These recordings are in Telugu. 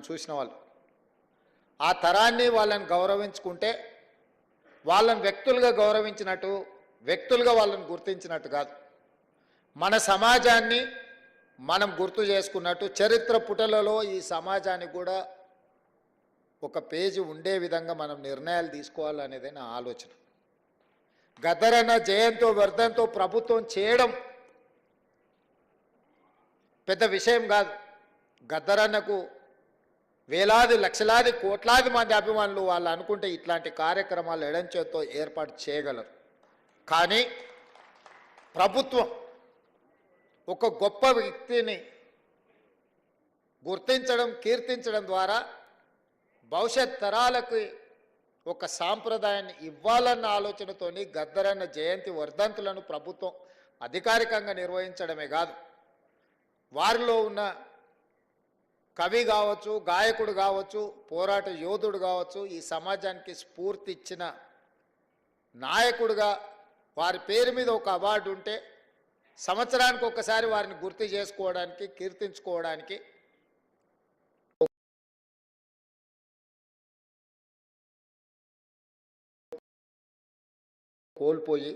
చూసిన వాళ్ళు ఆ తరాన్ని వాళ్ళని గౌరవించుకుంటే వాళ్ళని వ్యక్తులుగా గౌరవించినట్టు వ్యక్తులుగా వాళ్ళని గుర్తించినట్టు కాదు, మన సమాజాన్ని మనం గుర్తు చేసుకున్నట్టు చరిత్ర పుటలలో ఈ సమాజానికి కూడా ఒక పేజీ ఉండే విధంగా మనం నిర్ణయాలు తీసుకోవాలనేదే నా ఆలోచన. గద్దరన్న జయంతో వర్ధంతో ప్రభుత్వం చేయడం పెద్ద విషయం కాదు. గద్దరన్నకు వేలాది లక్షలాది కోట్లాది మంది అభిమానులు వాళ్ళు అనుకుంటే ఇట్లాంటి కార్యక్రమాలు ఎడంచేతో ఏర్పాటు చేయగలరు. కానీ ప్రభుత్వం ఒక గొప్ప వ్యక్తిని గుర్తించడం కీర్తించడం ద్వారా భవిష్యత్ తరాలకు ఒక సాంప్రదాయాన్ని ఇవ్వాలన్న ఆలోచనతోని గద్దరన్న జయంతి వర్ధంతులను ప్రభుత్వం అధికారికంగా నిర్వహించడమే కాదు, వారిలో ఉన్న కవి కావచ్చు, గాయకుడు కావచ్చు, పోరాట యోధుడు కావచ్చు, ఈ సమాజానికి స్ఫూర్తి ఇచ్చిన నాయకుడుగా వారి పేరు మీద ఒక అవార్డు ఉంటే సంవత్సరానికి ఒకసారి వారిని గుర్తు చేసుకోవడానికి కీర్తించుకోవడానికి కోల్పోయి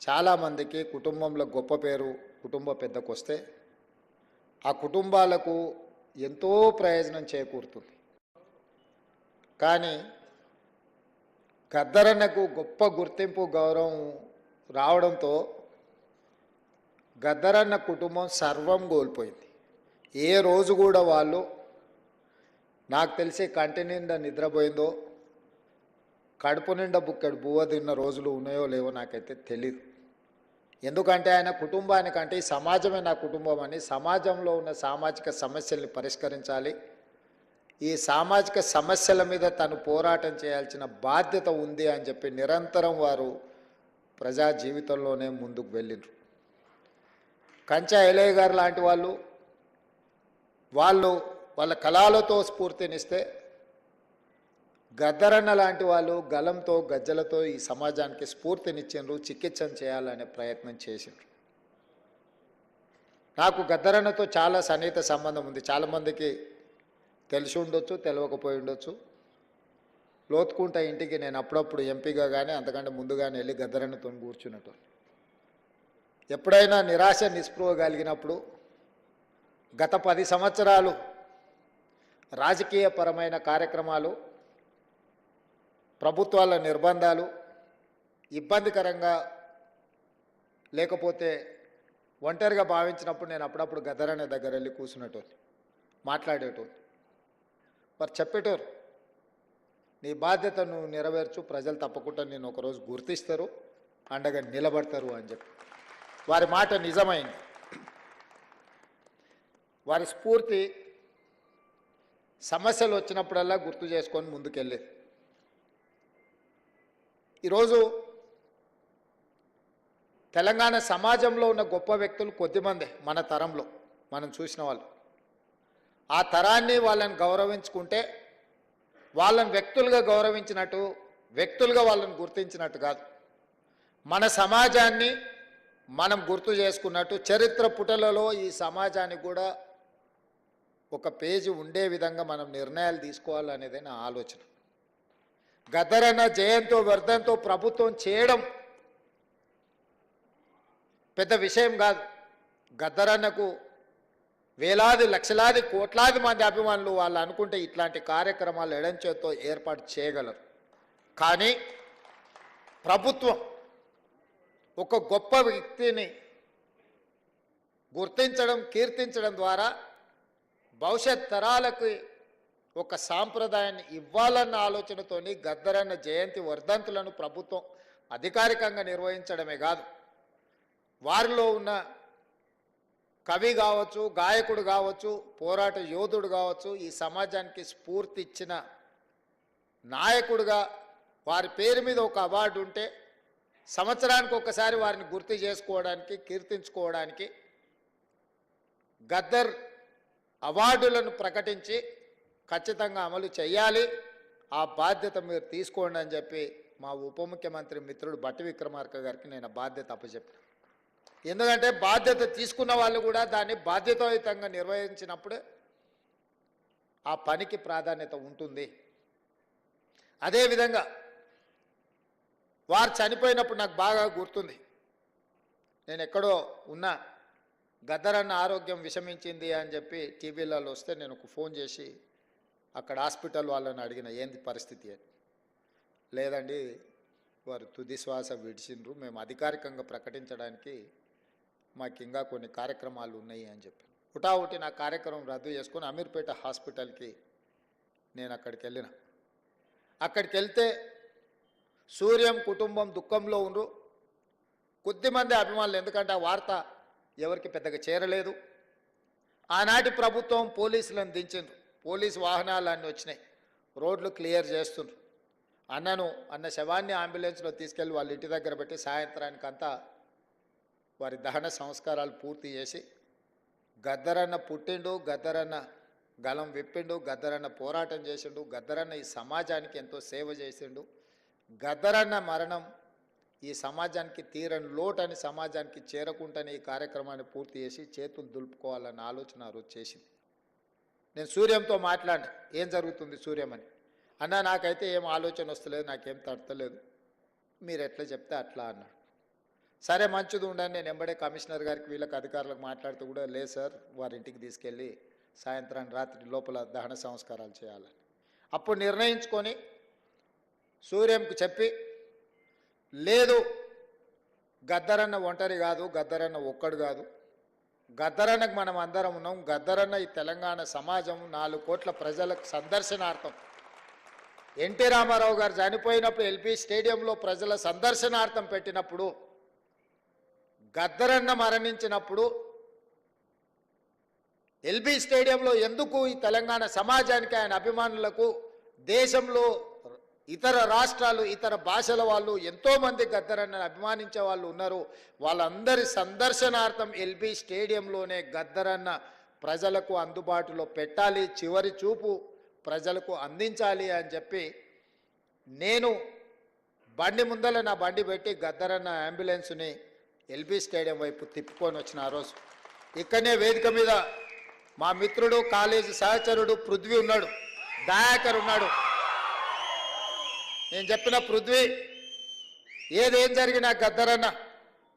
చాలామందికి కుటుంబంలో గొప్ప పేరు కుటుంబ పెద్దకు వస్తే ఆ కుటుంబాలకు ఎంతో ప్రయోజనం చేకూరుతుంది. కానీ గద్దరన్నకు గొప్ప గుర్తింపు గౌరవం రావడంతో గద్దరన్న కుటుంబం సర్వం కోల్పోయింది. ఏ రోజు కూడా వాళ్ళు నాకు తెలిసి కంటి నిండా నిద్రపోయిందో కడుపు నిండా బుక్కడు బువ్వ తిన్న రోజులు ఉన్నాయో లేవో నాకైతే తెలీదు. ఎందుకంటే ఆయన కుటుంబానికంటే ఈ సమాజమే నా కుటుంబం అని, సమాజంలో ఉన్న సామాజిక సమస్యల్ని పరిష్కరించాలి, ఈ సామాజిక సమస్యల మీద తను పోరాటం చేయాల్సిన బాధ్యత ఉంది అని చెప్పి నిరంతరం వారు ప్రజా జీవితంలోనే ముందుకు వెళ్ళిండ్రు. కంచా ఎలయ్య గారు లాంటి వాళ్ళు వాళ్ళ కళలతో స్ఫూర్తినిస్తే గద్దరన్న లాంటి వాళ్ళు గలంతో గజ్జలతో ఈ సమాజానికి స్ఫూర్తినిచ్చిండ్రు, చికిత్సను చేయాలనే ప్రయత్నం చేసిండ్రు. నాకు గద్దరన్నతో చాలా సన్నిహిత సంబంధం ఉంది. చాలామందికి తెలిసి ఉండొచ్చు, తెలియకపోయి ఉండొచ్చు. లోతుకుంట ఇంటికి నేను అప్పుడప్పుడు ఎంపీగా కానీ అంతకంటే ముందుగానే వెళ్ళి గద్దరన్నతో కూర్చున్నట్టు. ఎప్పుడైనా నిరాశ నిస్పృహ కలిగినప్పుడు గత 10 సంవత్సరాలు రాజకీయపరమైన కార్యక్రమాలు, ప్రభుత్వాల నిర్బంధాలు ఇబ్బందికరంగా లేకపోతే ఒంటరిగా భావించినప్పుడు నేను అప్పుడప్పుడు గద్దరన్న దగ్గర వెళ్ళి కూర్చున్నట్టు మాట్లాడేటోడు. వారు చెప్పేటోరు, నీ బాధ్యత నువ్వు నెరవేర్చు, ప్రజలు తప్పకుండా నేను ఒకరోజు గుర్తిస్తారు, అండగా నిలబడతారు అని చెప్పి. వారి మాట నిజమైంది. వారి స్ఫూర్తి సమస్యలు వచ్చినప్పుడల్లా గుర్తు చేసుకొని ముందుకెళ్ళేది. ఈరోజు తెలంగాణ సమాజంలో ఉన్న గొప్ప వ్యక్తులు కొద్దిమందే మన తరంలో మనం చూసిన వాళ్ళు. ఆ తరాన్ని వాళ్ళని గౌరవించుకుంటే వాళ్ళని వ్యక్తులుగా గౌరవించినట్టు వ్యక్తులుగా వాళ్ళని గుర్తించినట్టు కాదు, మన సమాజాన్ని మనం గుర్తు చేసుకున్నట్టు చరిత్ర పుటలలో ఈ సమాజానికి కూడా ఒక పేజీ ఉండే విధంగా మనం నిర్ణయాలు తీసుకోవాలనేదే నా ఆలోచన. గద్దరన్న జయంతో వర్ధంతో ప్రభుత్వం చేయడం పెద్ద విషయం కాదు. గద్దరన్నకు వేలాది లక్షలాది కోట్లాది మంది అభిమానులు వాళ్ళు అనుకుంటే ఇట్లాంటి కార్యక్రమాలు ఎడంచేతో ఏర్పాటు చేయగలరు. కానీ ప్రభుత్వం ఒక గొప్ప వ్యక్తిని గుర్తించడం కీర్తించడం ద్వారా భవిష్యత్ తరాలకు ఒక సాంప్రదాయాన్ని ఇవ్వాలన్న ఆలోచనతోని గద్దరన్న జయంతి వర్ధంతులను ప్రభుత్వం అధికారికంగా నిర్వహించడమే కాదు, వారిలో ఉన్న కవి కావచ్చు, గాయకుడు కావచ్చు, పోరాట యోధుడు కావచ్చు, ఈ సమాజానికి స్ఫూర్తి ఇచ్చిన నాయకుడుగా వారి పేరు మీద ఒక అవార్డు ఉంటే సంవత్సరానికి ఒకసారి వారిని గుర్తు చేసుకోవడానికి కీర్తించుకోవడానికి గద్దర్ అవార్డులను ప్రకటించి ఖచ్చితంగా అమలు చేయాలి, ఆ బాధ్యత మీరు తీసుకోండి అని చెప్పి మా ఉప ముఖ్యమంత్రి మిత్రుడు బట్టి విక్రమార్క గారికి నేను బాధ్యత అప్పచెప్పాను. ఎందుకంటే బాధ్యత తీసుకున్న వాళ్ళు కూడా దాన్ని బాధ్యతాయుతంగా నిర్వహించినప్పుడే ఆ పనికి ప్రాధాన్యత ఉంటుంది. అదేవిధంగా వారు చనిపోయినప్పుడు నాకు బాగా గుర్తుంది. నేను ఎక్కడో ఉన్నా, గద్దరన్న ఆరోగ్యం విషమించింది అని చెప్పి టీవీలలో వస్తే నేను ఒక ఫోన్ చేసి అక్కడ హాస్పిటల్ వాళ్ళని అడిగిన, ఏంది పరిస్థితి అని. లేదండి, వారు తుది శ్వాస విడిచిండ్రు, మేము అధికారికంగా ప్రకటించడానికి మాకు ఇంకా కొన్ని కార్యక్రమాలు ఉన్నాయి అని చెప్పాను. హుటాహుటి నా కార్యక్రమం రద్దు చేసుకొని అమీర్పేట హాస్పిటల్కి నేను అక్కడికి వెళ్ళిన. అక్కడికి వెళ్తే సూర్యం కుటుంబం దుఃఖంలో ఉండ్రు. కొద్దిమంది అభిమానులు, ఎందుకంటే ఆ వార్త ఎవరికి పెద్దగా చేరలేదు. ఆనాటి ప్రభుత్వం పోలీసులను దించిండ్రు, పోలీసు వాహనాలు అన్నీ వచ్చినాయి, రోడ్లు క్లియర్ చేస్తుండ్రు. అన్న శవాన్ని అంబులెన్స్లో తీసుకెళ్ళి వాళ్ళ ఇంటి దగ్గర పెట్టి సాయంత్రానికంతా వారి దహన సంస్కారాలు పూర్తి చేసి, గద్దరన్న పుట్టిండు, గద్దరన్న గలం విప్పిండు, గద్దరన్న పోరాటం చేసిండు, గద్దరన్న ఈ సమాజానికి ఎంతో సేవ చేసిండు, గద్దరన్న మరణం ఈ సమాజానికి తీరని లోటని సమాజానికి చేరకుండానే ఈ కార్యక్రమాన్ని పూర్తి చేసి చేతులు దులుపుకోవాలన్న ఆలోచన ఆ రోజు చేసింది. నేను సూర్యంతో మాట్లాడినా, ఏం జరుగుతుంది సూర్యం అని. అన్న, నాకైతే ఏం ఆలోచన వస్తలేదు, నాకేం తడతలేదు, మీరు ఎట్లా చెప్తే అట్లా అన్నాడు. సరే మంచిది ఉండండి, నేను ఎంబడే కమిషనర్ గారికి వీళ్ళకి అధికారులకు మాట్లాడుతూ కూడా, లేదు సార్, వారి ఇంటికి తీసుకెళ్ళి సాయంత్రం రాత్రి లోపల దహన సంస్కారాలు చేయాలని అప్పుడు నిర్ణయించుకొని సూర్యంకు చెప్పి, లేదు గద్దరన్న ఒంటరి కాదు, గద్దరన్న ఒక్కడు కాదు, గద్దరన్నకు మనం అందరం ఉన్నాం, గద్దరన్న ఈ తెలంగాణ సమాజం 4 కోట్ల ప్రజలకు సందర్శనార్థం. ఎన్టీ రామారావు గారు చనిపోయినప్పుడు ఎల్బీ స్టేడియంలో ప్రజల సందర్శనార్థం పెట్టినప్పుడు, గద్దరన్న మరణించినప్పుడు ఎల్బీ స్టేడియంలో ఎందుకు ఈ తెలంగాణ సమాజానికి, ఆయన అభిమానులకు, దేశంలో ఇతర రాష్ట్రాలు ఇతర భాషల వాళ్ళు ఎంతోమంది గద్దరన్నను అభిమానించే వాళ్ళు ఉన్నారు, వాళ్ళందరి సందర్శనార్థం ఎల్బీ స్టేడియంలోనే గద్దరన్న ప్రజలకు అందుబాటులో పెట్టాలి, చివరి చూపు ప్రజలకు అందించాలి అని చెప్పి నేను బండి ముందర నా బండి పెట్టి గద్దరన్న అంబులెన్స్ని ఎల్బీ స్టేడియం వైపు తిప్పుకొని వచ్చిన ఆ రోజు. ఇక్కడనే వేదిక మీద మా మిత్రుడు, కాలేజీ సహచరుడు పృథ్వీ ఉన్నాడు, దయాకర్ ఉన్నాడు. నేను చెప్పిన, పృథ్వీ, ఏదేం జరిగినా గద్దరన్న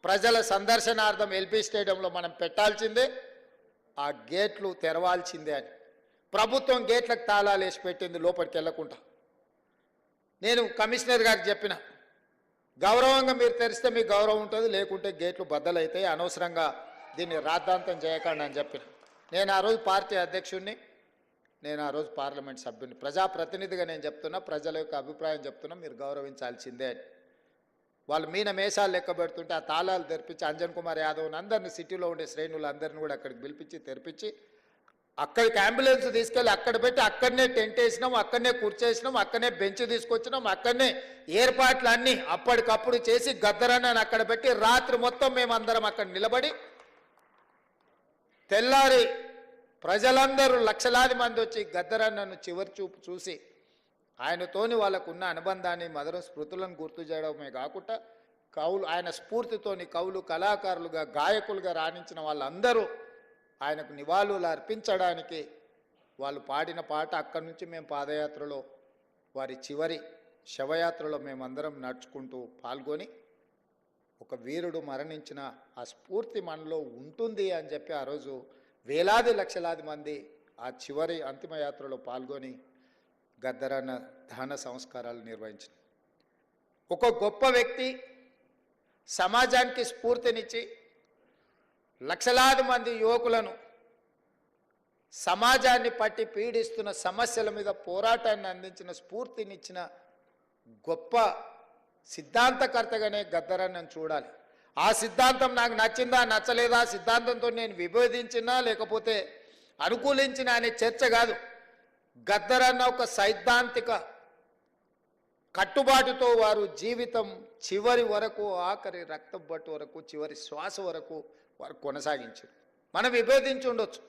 ప్రజల సందర్శనార్థం ఎల్బీ స్టేడియంలో మనం పెట్టాల్సిందే, ఆ గేట్లు తెరవాల్సిందే అని. ప్రభుత్వం గేట్లకు తాళాలు వేసి పెట్టింది లోపలికి వెళ్ళకుండా. నేను కమిషనర్ గారికి చెప్పిన, గౌరవంగా మీరు తెరిస్తే మీకు గౌరవం ఉంటుంది, లేకుంటే గేట్లు బద్దలైతాయి, అనవసరంగా దీన్ని రాద్ధాంతం చేయకండి అని చెప్పిన. నేను ఆ రోజు పార్టీ అధ్యక్షుడిని, నేను ఆ రోజు పార్లమెంట్ సభ్యుని, ప్రజాప్రతినిధిగా నేను చెప్తున్నా, ప్రజల యొక్క అభిప్రాయం చెప్తున్నా, మీరు గౌరవించాల్సిందే అని. వాళ్ళు మీన మేషాలు లెక్క పెడుతుంటే ఆ తాళాలు తెరిపించి అంజన్ కుమార్ యాదవ్ని అందరినీ, సిటీలో ఉండే శ్రేణులు అందరిని కూడా అక్కడికి పిలిపించి తెరిపించి అక్కడికి అంబులెన్స్ తీసుకెళ్ళి అక్కడ పెట్టి అక్కడనే టెంట్ వేసినాం, అక్కడనే కూర్చేసినాం, అక్కడనే బెంచ్ తీసుకొచ్చినాం, అక్కడనే ఏర్పాట్లు అన్నీ అప్పటికప్పుడు చేసి గద్దరన్నని అక్కడ పెట్టి రాత్రి మొత్తం మేమందరం అక్కడ నిలబడి, తెల్లారి ప్రజలందరూ లక్షలాది మంది వచ్చి గద్దరన్నను చివరి చూపు చూసి ఆయనతోని వాళ్ళకున్న అనుబంధాన్ని, మధుర స్మృతులను గుర్తు చేయడమే కాకుండా కవులు, ఆయన స్ఫూర్తితోని కవులు, కళాకారులుగా, గాయకులుగా రాణించిన వాళ్ళందరూ ఆయనకు నివాళులు అర్పించడానికి వాళ్ళు పాడిన పాట, అక్కడి నుంచి మేము పాదయాత్రలో, వారి చివరి శవయాత్రలో మేమందరం నడుచుకుంటూ పాల్గొని, ఒక వీరుడు మరణించిన ఆ స్ఫూర్తి మనలో ఉంటుంది అని చెప్పి ఆ రోజు వేలాది లక్షలాది మంది ఆ చివరి అంతిమయాత్రలో పాల్గొని గద్దరన్న దహన సంస్కారాలు నిర్వహించిన ఒక గొప్ప వ్యక్తి, సమాజానికి స్ఫూర్తినిచ్చి లక్షలాది మంది యువకులను సమాజాన్ని పట్టి పీడిస్తున్న సమస్యల మీద పోరాటాన్ని అందించిన, స్ఫూర్తినిచ్చిన గొప్ప సిద్ధాంతకర్తగానే గద్దరన్నను చూడాలి. ఆ సిద్ధాంతం నాకు నచ్చిందా నచ్చలేదా, సిద్ధాంతంతో నేను విభేదించినా లేకపోతే అనుకూలించినా అనే చర్చ కాదు. గద్దరన్న ఒక సైద్ధాంతిక కట్టుబాటుతో వారు జీవితం చివరి వరకు, ఆఖరి రక్తబట్టు వరకు, చివరి శ్వాస వరకు వారు కొనసాగించారు. మనం విభేదించి ఉండొచ్చు,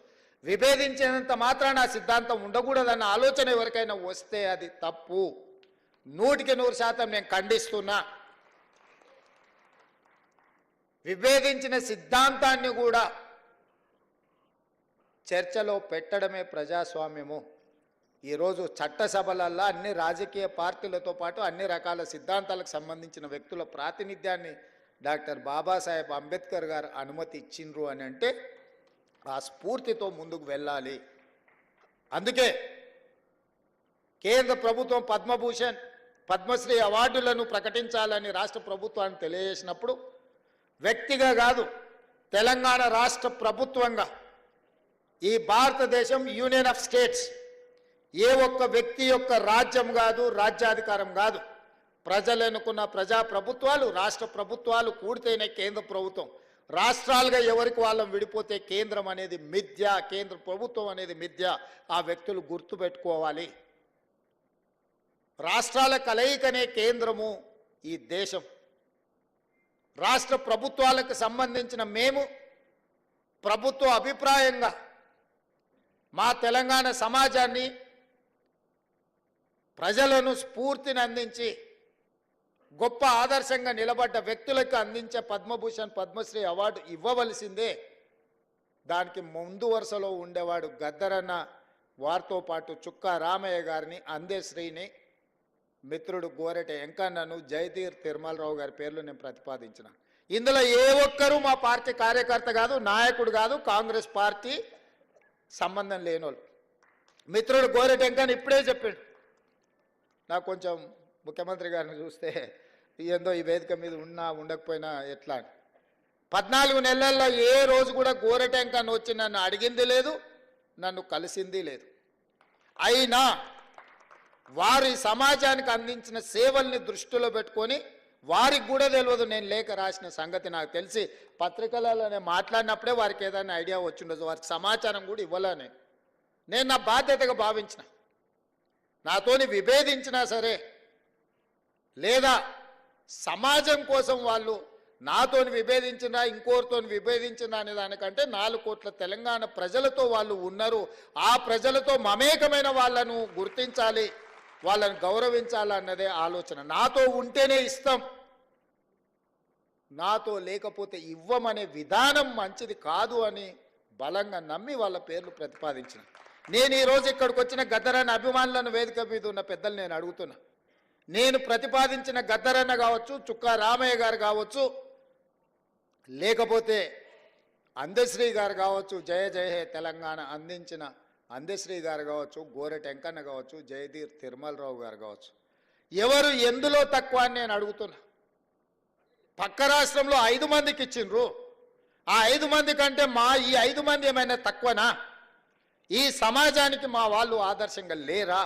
విభేదించినంత మాత్రాన ఆ సిద్ధాంతం ఉండకూడదన్న ఆలోచన ఎవరికైనా వస్తే అది తప్పు. 100% నేను ఖండిస్తున్నా. విభేదించిన సిద్ధాంతాన్ని కూడా చర్చలో పెట్టడమే ప్రజాస్వామ్యము. ఈరోజు చట్టసభలల్లో అన్ని రాజకీయ పార్టీలతో పాటు అన్ని రకాల సిద్ధాంతాలకు సంబంధించిన వ్యక్తుల ప్రాతినిధ్యాన్ని డాక్టర్ బాబాసాహెబ్ అంబేద్కర్ గారు అనుమతి ఇచ్చిండ్రు అని అంటే ఆ స్ఫూర్తితో ముందుకు వెళ్ళాలి. అందుకే కేంద్ర ప్రభుత్వం పద్మభూషణ్ పద్మశ్రీ అవార్డులను ప్రకటించాలని రాష్ట్ర ప్రభుత్వాన్ని తెలియజేసినప్పుడు వ్యక్తిగా కాదు, తెలంగాణ రాష్ట్ర ప్రభుత్వంగా ఈ భారతదేశం యూనియన్ ఆఫ్ స్టేట్స్ ఏ ఒక్క వ్యక్తి యొక్క రాజ్యం కాదు, రాజ్యాధికారం కాదు. ప్రజలు ఎన్నుకున్న ప్రజాప్రభుత్వాలు, రాష్ట్ర ప్రభుత్వాలు కూడితేనే కేంద్ర ప్రభుత్వం. రాష్ట్రాలుగా ఎవరికి వాళ్ళం విడిపోతే కేంద్రం అనేది మిథ్య, కేంద్ర ప్రభుత్వం అనేది మిథ్య. ఆ వ్యక్తులు గుర్తుపెట్టుకోవాలి. రాష్ట్రాల కలయికనే కేంద్రము ఈ దేశం. రాష్ట్ర ప్రభుత్వాలకు సంబంధించిన మేము ప్రభుత్వ అభిప్రాయంగా మా తెలంగాణ సమాజాన్ని, ప్రజలను స్ఫూర్తిని అందించి గొప్ప ఆదర్శంగా నిలబడ్డ వ్యక్తులకు అందించే పద్మభూషణ్ పద్మశ్రీ అవార్డు ఇవ్వవలసిందే. దానికి ముందు వరుసలో ఉండేవాడు గద్దరన్న, వారితో పాటు చుక్కా రామయ్య గారిని, అందశ్రీని, మిత్రుడు గోరెట వెంకన్నను, జయతీర్ తిరుమలరావు గారి పేర్లు నేను ప్రతిపాదించిన. ఇందులో ఏ ఒక్కరూ మా పార్టీ కార్యకర్త కాదు, నాయకుడు కాదు, కాంగ్రెస్ పార్టీ సంబంధం లేనోళ్ళు. మిత్రుడు గోరెట వెంకన్న ఇప్పుడే చెప్పాడు, నాకు కొంచెం ముఖ్యమంత్రి గారిని చూస్తే ఏందో ఈ వేదిక మీద ఉన్నా ఉండకపోయినా ఎట్లా. 14 నెలల్లో ఏ రోజు కూడా గోరెట వెంకన్న వచ్చి నన్ను అడిగింది లేదు, నన్ను కలిసింది లేదు. అయినా వారి సమాజానికి అందించిన సేవల్ని దృష్టిలో పెట్టుకొని వారికి కూడా తెలియదు నేను లేఖ రాసిన సంగతి. నాకు తెలిసి పత్రికలలోనే మాట్లాడినప్పుడే వారికి ఏదైనా ఐడియా వచ్చిండదు. వారికి సమాచారం కూడా ఇవ్వలే. నేను నా బాధ్యతగా భావించిన, నాతోని విభేదించినా సరే లేదా సమాజం కోసం వాళ్ళు నాతోని విభేదించినా ఇంకోరితో విభేదించినా అనే దానికంటే 4 కోట్ల తెలంగాణ ప్రజలతో వాళ్ళు ఉన్నారు. ఆ ప్రజలతో మమేకమైన వాళ్ళను గుర్తించాలి, వాళ్ళని గౌరవించాలన్నదే ఆలోచన. నాతో ఉంటేనే ఇస్తాం, నాతో లేకపోతే ఇవ్వమనే విధానం మంచిది కాదు అని బలంగా నమ్మి వాళ్ళ పేర్లు ప్రతిపాదించిన. నేను ఈరోజు ఇక్కడికి వచ్చిన గద్దరన్న అభిమానులను వేదిక మీద ఉన్న పెద్దలు నేను అడుగుతున్నా, నేను ప్రతిపాదించిన గద్దరన్న కావచ్చు, చుక్కా రామయ్య గారు కావచ్చు, లేకపోతే అందశ్రీ గారు కావచ్చు, జయ జయ హే తెలంగాణ అందించిన అందశ్రీ గారు కావచ్చు, గోరెట వెంకన్న కావచ్చు, జయదీర్ తిరుమలరావు గారు కావచ్చు, ఎవరు ఎందులో తక్కువ అని నేను అడుగుతున్నా. పక్క రాష్ట్రంలో 5 మందికి ఇచ్చిండ్రు. ఆ 5 మంది కంటే ఈ 5 మంది ఏమైనా తక్కువనా? ఈ సమాజానికి మా వాళ్ళు ఆదర్శంగా లేరా?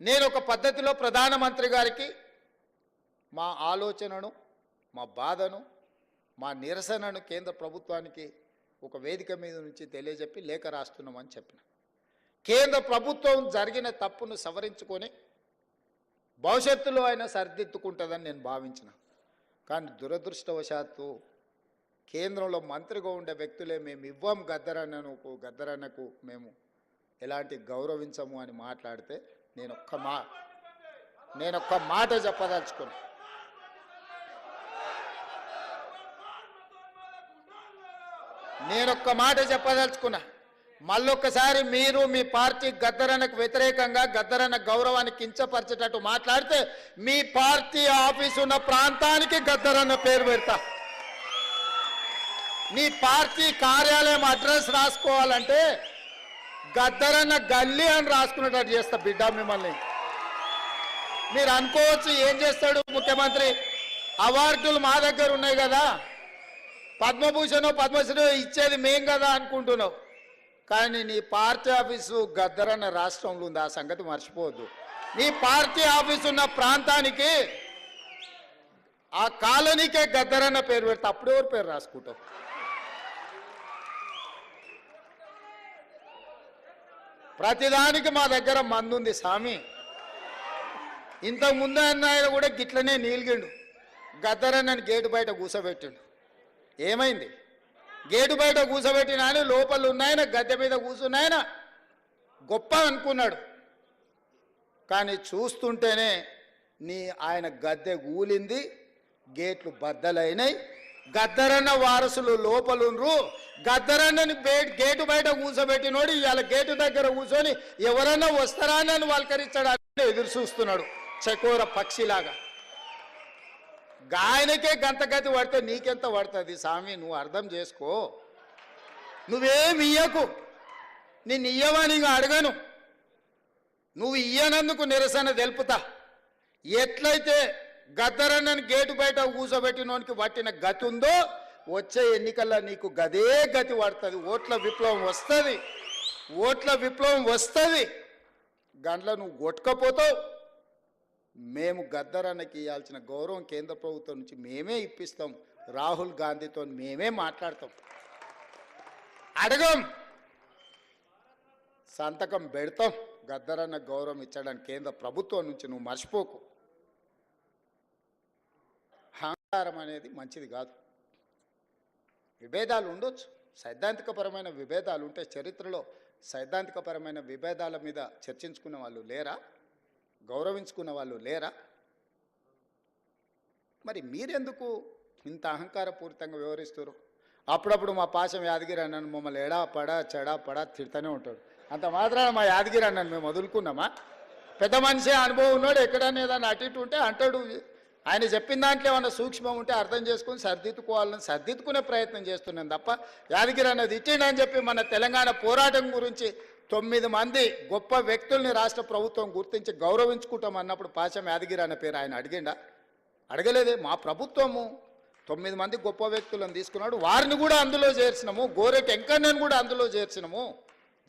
నేను ఒక పద్ధతిలో ప్రధానమంత్రి గారికి మా ఆలోచనను, మా బాధను, మా నిరసనను కేంద్ర ప్రభుత్వానికి ఒక వేదిక మీద నుంచి తెలియజెప్పి లేఖ రాస్తున్నామని చెప్పిన. కేంద్ర ప్రభుత్వం జరిగిన తప్పును సవరించుకొని భవిష్యత్తులో అయినా సరిదిద్దుకుంటుందని నేను భావించిన. కానీ దురదృష్టవశాత్తు కేంద్రంలో మంత్రిగా ఉండే వ్యక్తులే మేము ఇవ్వం గద్దరన్నకు మేము ఎలాంటి గౌరవించము అని మాట్లాడితే నేను ఒక్క మాట చెప్పదలుచుకున్నా. మళ్ళొక్కసారి మీరు మీ పార్టీ గద్దరన్నకు వ్యతిరేకంగా, గద్దరన్న గౌరవాన్ని కించపరిచేటట్టు మాట్లాడితే మీ పార్టీ ఆఫీసు ఉన్న ప్రాంతానికి గద్దరన్న పేరు పెడతా. నీ పార్టీ కార్యాలయం అడ్రస్ రాసుకోవాలంటే గద్దరన్న గల్లీ అని రాసుకునేటట్టు చేస్తా బిడ్డ మిమ్మల్ని. మీరు అనుకోవచ్చు ఏం చేస్తాడు ముఖ్యమంత్రి, అవార్డులు మా దగ్గర ఉన్నాయి కదా, పద్మభూషణ్ పద్మశ్రీ ఇచ్చేది మేం కదా అనుకుంటున్నావు. కానీ నీ పార్టీ ఆఫీసు గద్దరన్న రాష్ట్రంలో ఉంది, ఆ సంగతి మర్చిపోవద్దు. నీ పార్టీ ఆఫీసు ఉన్న ప్రాంతానికి, ఆ కాలనీకే గద్దరన్న పేరు పెడితే అప్పుడు ఎవరు పేరు రాసుకుంటావు? ప్రతిదానికి మా దగ్గర మందుంది స్వామి. ఇంతకుముందు ఆయన కూడా గిట్లనే నీలిగిండు, గద్దరన్నని గేటు బయట కూసబెట్టిండు. ఏమైంది? గేటు బయట కూసబెట్టిన ఆయన లోపల ఉన్నాయన, గద్దె మీద కూర్చున్నాయన గొప్ప అనుకున్నాడు. కానీ చూస్తుంటేనే ఆయన గద్దె కూలింది, గేట్లు బద్దలైనాయి. గద్దరన్న వారసులు లోపలుండ్రు. గద్దరన్నని గేటు బయట కూర్చోబెట్టినోడు ఇవాళ గేటు దగ్గర కూర్చొని ఎవరన్నా వస్తారా అని వల్కరించడానికి ఎదురు చూస్తున్నాడు చకోర పక్షిలాగా. గాయనకే గంతగతి పడితే నీకెంత పడుతుంది స్వామి? నువ్వు అర్థం చేసుకో. నువ్వేమి ఇయ్యకు, నిన్ను ఇయ్యవని ఇంకా అడగను. నువ్వు ఇయ్యనందుకు నిరసన తెలుపుతా. ఎట్లయితే గద్దరన్నని గేటు బయట కూర్చోబెట్టినోనికి పట్టిన గతి ఉందో వచ్చే ఎన్నికల్లో నీకు గదే గతి పడుతుంది. ఓట్ల విప్లవం వస్తుంది, ఓట్ల విప్లవం వస్తుంది. గండ్ల నువ్వు కొట్టుకపోతావు. మేము గద్దరన్నకి ఇవ్వాల్సిన గౌరవం కేంద్ర ప్రభుత్వం నుంచి మేమే ఇప్పిస్తాం. రాహుల్ గాంధీతో మేమే మాట్లాడతాం, అడగం, సంతకం పెడతాం. గద్దరన్న గౌరవం ఇచ్చడానికి కేంద్ర ప్రభుత్వం నుంచి నువ్వు మర్చిపోకు. అహంకారం అనేది మంచిది కాదు. విభేదాలు ఉండొచ్చు, సైద్ధాంతికపరమైన విభేదాలు ఉంటే. చరిత్రలో సైద్ధాంతికపరమైన విభేదాల మీద చర్చించుకున్న వాళ్ళు లేరా? గౌరవించుకున్న వాళ్ళు లేరా? మరి మీరెందుకు ఇంత అహంకారపూరితంగా వ్యవహరిస్తారు? అప్పుడప్పుడు మా పాశం యాదగిరి అన్నను మమ్మల్ని ఎడా పడా చెడా పడా తిడుతూనే ఉంటాడు. అంత మాత్రాన మా యాదగిరి అన్నను మేము వదులుకున్నామా? పెద్ద మనిషి అనుభవం ఉన్నాడు, ఎక్కడన్నా ఏదన్నా అటు ఇటు ఉంటే అంటాడు. ఆయన చెప్పిన దాంట్లో ఏమన్నా సూక్ష్మం ఉంటే అర్థం చేసుకుని సరిదిద్దుకోవాలని సరిదిద్దుకునే ప్రయత్నం చేస్తున్నాను తప్ప యాదగిరి అన్నది ఇచ్చిండని చెప్పి మన తెలంగాణ పోరాటం గురించి 9 మంది గొప్ప వ్యక్తుల్ని రాష్ట్ర ప్రభుత్వం గుర్తించి గౌరవించుకుంటాం అన్నప్పుడు పాశం యాదగిరి అన్న పేరు ఆయన అడిగిండా? అడగలేదే. మా ప్రభుత్వము 9 మంది గొప్ప వ్యక్తులను తీసుకున్నాడు, వారిని కూడా అందులో చేర్చినాము. గోరెటి వెంకన్నను కూడా అందులో చేర్చినాము,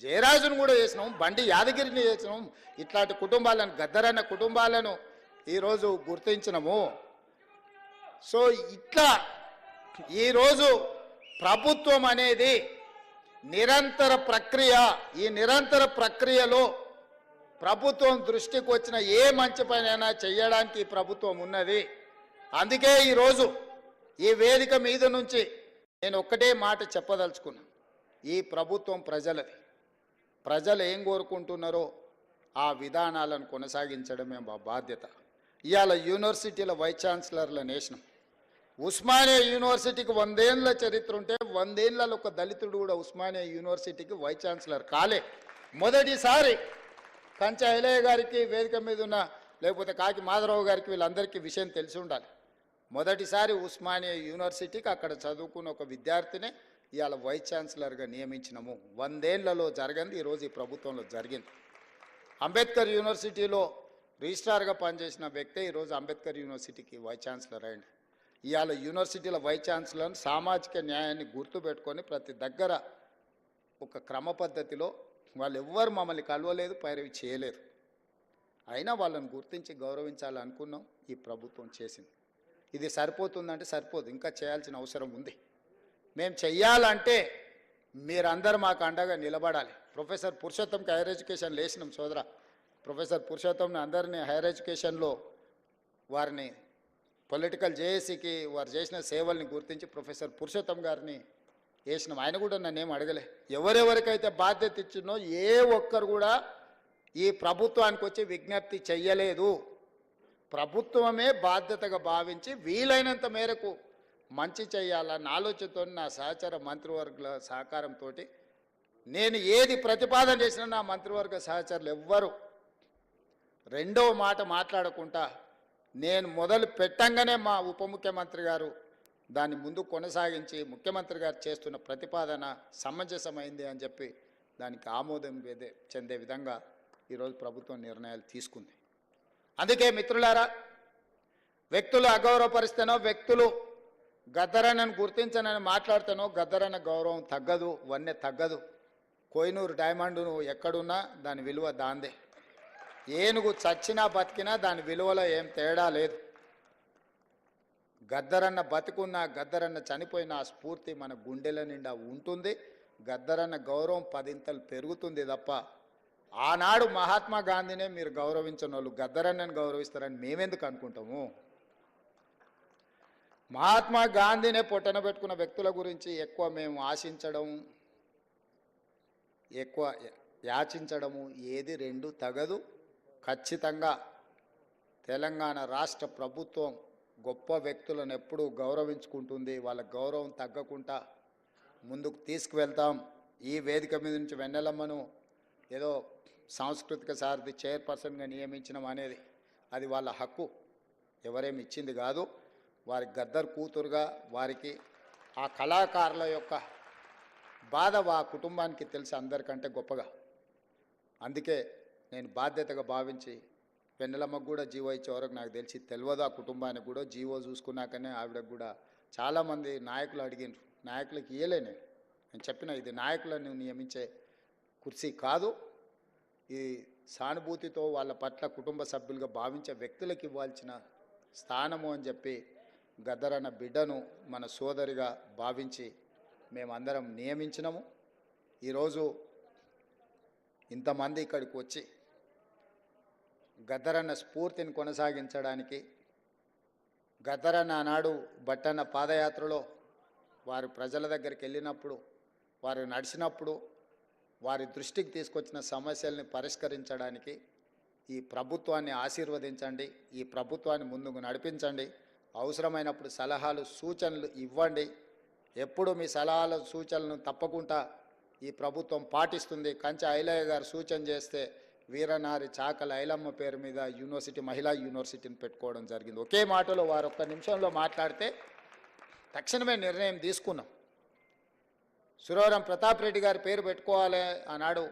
జయరాజును కూడా చేసినాము, బండి యాదగిరిని చేసినాము. ఇట్లాంటి కుటుంబాలను, గద్దరన్న కుటుంబాలను ఈరోజు గుర్తించినము. సో ఇట్లా ఈరోజు ప్రభుత్వం అనేది నిరంతర ప్రక్రియ. ఈ నిరంతర ప్రక్రియలో ప్రభుత్వం దృష్టికి వచ్చిన ఏ మంచి పనైనా చేయడానికి ప్రభుత్వం ఉన్నది. అందుకే ఈరోజు ఈ వేదిక మీద నుంచి నేను ఒక్కటే మాట చెప్పదలుచుకున్నా. ఈ ప్రభుత్వం ప్రజలది. ప్రజలు ఏం కోరుకుంటున్నారో ఆ విధానాలను కొనసాగించడమే మా బాధ్యత. ఇవాళ యూనివర్సిటీల వైస్ ఛాన్సలర్లను వేసినాం. ఉస్మానియా యూనివర్సిటీకి 100 ఏళ్ళ చరిత్ర ఉంటే 100 ఏళ్ళలో ఒక దళితుడు కూడా ఉస్మానియా యూనివర్సిటీకి వైస్ ఛాన్సలర్ కాలే. మొదటిసారి కంచె ఐలయ్య గారికి, వేదిక మీద ఉన్న లేకపోతే కాకి మాధవరావు గారికి, వీళ్ళందరికీ విషయం తెలిసి ఉండాలి. మొదటిసారి ఉస్మానియా యూనివర్సిటీకి అక్కడ చదువుకున్న ఒక విద్యార్థినే ఇవాళ వైస్ ఛాన్సలర్గా నియమించినాము. 100 ఏళ్లలో జరగంది ఈరోజు ఈ ప్రభుత్వంలో జరిగింది. అంబేద్కర్ యూనివర్సిటీలో రిజిస్ట్రార్గా పనిచేసిన వ్యక్తే ఈరోజు అంబేద్కర్ యూనివర్సిటీకి వైస్ ఛాన్సలర్ అయ్యింది. ఇవాళ యూనివర్సిటీల వైస్ ఛాన్సలర్ని సామాజిక న్యాయాన్ని గుర్తుపెట్టుకొని ప్రతి దగ్గర ఒక క్రమ పద్ధతిలో వాళ్ళు ఎవ్వరు మమ్మల్ని కలవలేదు, పైరవి చేయలేదు. అయినా వాళ్ళని గుర్తించి గౌరవించాలనుకున్నాం, ఈ ప్రభుత్వం చేసింది. ఇది సరిపోతుందంటే సరిపోదు, ఇంకా చేయాల్సిన అవసరం ఉంది. మేము చెయ్యాలంటే మీరందరూ మాకు అండగా నిలబడాలి. ప్రొఫెసర్ పురుషోత్తంకి హైయర్ ఎడ్యుకేషన్ లేచినాం సోదరా. ప్రొఫెసర్ పురుషోత్తంని అందరినీ హైయర్ ఎడ్యుకేషన్లో వారిని పొలిటికల్ జేఏసీకి వారు చేసిన సేవల్ని గుర్తించి ప్రొఫెసర్ పురుషోత్తం గారిని వేసినాం. ఆయన కూడా నన్నేం అడగలే. ఎవరెవరికైతే బాధ్యత ఇచ్చినో ఏ ఒక్కరు కూడా ఈ ప్రభుత్వానికి వచ్చి విజ్ఞప్తి చెయ్యలేదు. ప్రభుత్వమే బాధ్యతగా భావించి వీలైనంత మేరకు మంచి చేయాలన్న ఆలోచనతో నా సహచర మంత్రివర్గుల సహకారంతో నేను ఏది ప్రతిపాదన చేసినా నా మంత్రివర్గ సహచరులు ఎవ్వరు రెండవ మాట మాట్లాడకుండా నేను మొదలు పెట్టంగానే మా ఉప ముఖ్యమంత్రి గారు దాన్ని ముందు కొనసాగించి ముఖ్యమంత్రి గారు చేస్తున్న ప్రతిపాదన సమంజసమైంది అని చెప్పి దానికి ఆమోదం చెందే విధంగా ఈరోజు ప్రభుత్వం నిర్ణయాలు తీసుకుంది. అందుకే మిత్రులారా, వ్యక్తులు అగౌరవపరిస్తేనో, వ్యక్తులు గద్దరన్నను గుర్తించనని మాట్లాడితేనో గద్దరన్న గౌరవం తగ్గదు, వన్నె తగ్గదు. కోహినూరు డైమండ్ నువ్వు ఎక్కడున్నా దాని విలువ దాందే. ఏనుగు చచ్చినా బతికినా దాని విలువలో ఏం తేడా లేదు. గద్దరన్న బతికున్నా, గద్దరన్న చనిపోయిన ఆ స్ఫూర్తి మన గుండెల నిండా ఉంటుంది. గద్దరన్న గౌరవం 10 ఇంతలు పెరుగుతుంది తప్ప ఆనాడు మహాత్మా గాంధీనే మీరు గౌరవించిన వాళ్ళు గద్దరన్నను గౌరవిస్తారని మేమెందుకు అనుకుంటాము? మహాత్మా గాంధీనే పొట్టన పెట్టుకున్న వ్యక్తుల గురించి ఎక్కువ మేము ఆశించడం, ఎక్కువ యాచించడము ఏది రెండు తగదు. ఖచ్చితంగా తెలంగాణ రాష్ట్ర ప్రభుత్వం గొప్ప వ్యక్తులను ఎప్పుడూ గౌరవించుకుంటుంది. వాళ్ళ గౌరవం తగ్గకుండా ముందుకు తీసుకువెళ్తాం. ఈ వేదిక మీద నుంచి వెన్నెలమ్మను ఏదో సాంస్కృతిక సారథి చైర్పర్సన్గా నియమించడం అనేది అది వాళ్ళ హక్కు, ఎవరేమి ఇచ్చింది కాదు. వారి గద్దర్ కూతురుగా వారికి ఆ కళాకారుల యొక్క బాధ ఆ కుటుంబానికి తెలిసి అందరికంటే గొప్పగా. అందుకే నేను బాధ్యతగా భావించి వెన్నెలమ్మకు కూడా జీవో ఇచ్చే వరకు నాకు తెలిసి తెలియదు. ఆ కుటుంబానికి కూడా జీవో చూసుకున్నాకనే ఆవిడకు కూడా చాలామంది నాయకులు అడిగినారు. నాయకులకు ఇయ్యలే నేను చెప్పిన ఇది నాయకులను నియమించే కుర్చీ కాదు, ఈ సానుభూతితో వాళ్ళ పట్ల కుటుంబ సభ్యులుగా భావించే వ్యక్తులకు ఇవ్వాల్సిన స్థానము అని చెప్పి గద్దరన్న బిడ్డను మన సోదరిగా భావించి మేమందరం నియమించినాము. ఈరోజు ఇంతమంది ఇక్కడికి వచ్చి గద్దరన్న స్ఫూర్తిని కొనసాగించడానికి, గద్దరన్న ఆనాడు బట్టన్న పాదయాత్రలో వారు ప్రజల దగ్గరికి వెళ్ళినప్పుడు, వారు నడిచినప్పుడు వారి దృష్టికి తీసుకొచ్చిన సమస్యల్ని పరిష్కరించడానికి ఈ ప్రభుత్వాన్ని ఆశీర్వదించండి, ఈ ప్రభుత్వాన్ని ముందుకు నడిపించండి, అవసరమైనప్పుడు సలహాలు సూచనలు ఇవ్వండి. ఎప్పుడు మీ సలహాలు సూచనలను తప్పకుండా ఈ ప్రభుత్వం పాటిస్తుంది. కంచె ఐలయ్య గారు సూచన చేస్తే వీరనారి చాకల ఐలమ్మ పేరు మీద యూనివర్సిటీ, మహిళా యూనివర్సిటీని పెట్టుకోవడం జరిగింది. ఒకే మాటలో వారు ఒక్క నిమిషంలో మాట్లాడితే తక్షణమే నిర్ణయం తీసుకున్నాం. సురవరం ప్రతాప్ రెడ్డి గారి పేరు పెట్టుకోవాలి ఆనాడు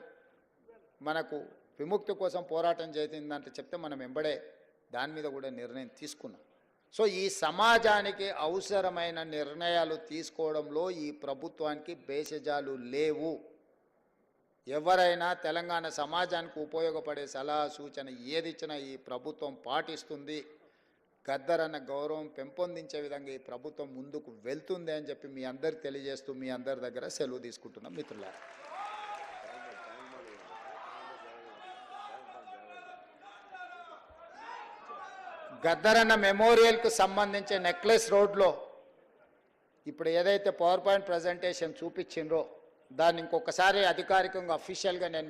మనకు విముక్తి కోసం పోరాటం చేసిందంటే చెప్తే మనం వెంబడే దాని మీద కూడా నిర్ణయం తీసుకున్నాం. సో ఈ సమాజానికి అవసరమైన నిర్ణయాలు తీసుకోవడంలో ఈ ప్రభుత్వానికి భేషజాలు లేవు. ఎవరైనా తెలంగాణ సమాజానికి ఉపయోగపడే సలహా సూచన ఏది ఇచ్చినా ఈ ప్రభుత్వం పాటిస్తుంది. గద్దరన్న గౌరవం పెంపొందించే విధంగా ఈ ప్రభుత్వం ముందుకు వెళ్తుంది అని చెప్పి మీ అందరికి తెలియజేస్తూ మీ అందరి దగ్గర సెలవు తీసుకుంటున్నాం మిత్రులారా. గద్దరన్న మెమోరియల్కు సంబంధించి నెక్లెస్ రోడ్లో ఇప్పుడు ఏదైతే పవర్ పాయింట్ ప్రజెంటేషన్ చూపించిండ్రో దాన్ని ఇంకొకసారి అధికారికంగా అఫీషియల్గా నేను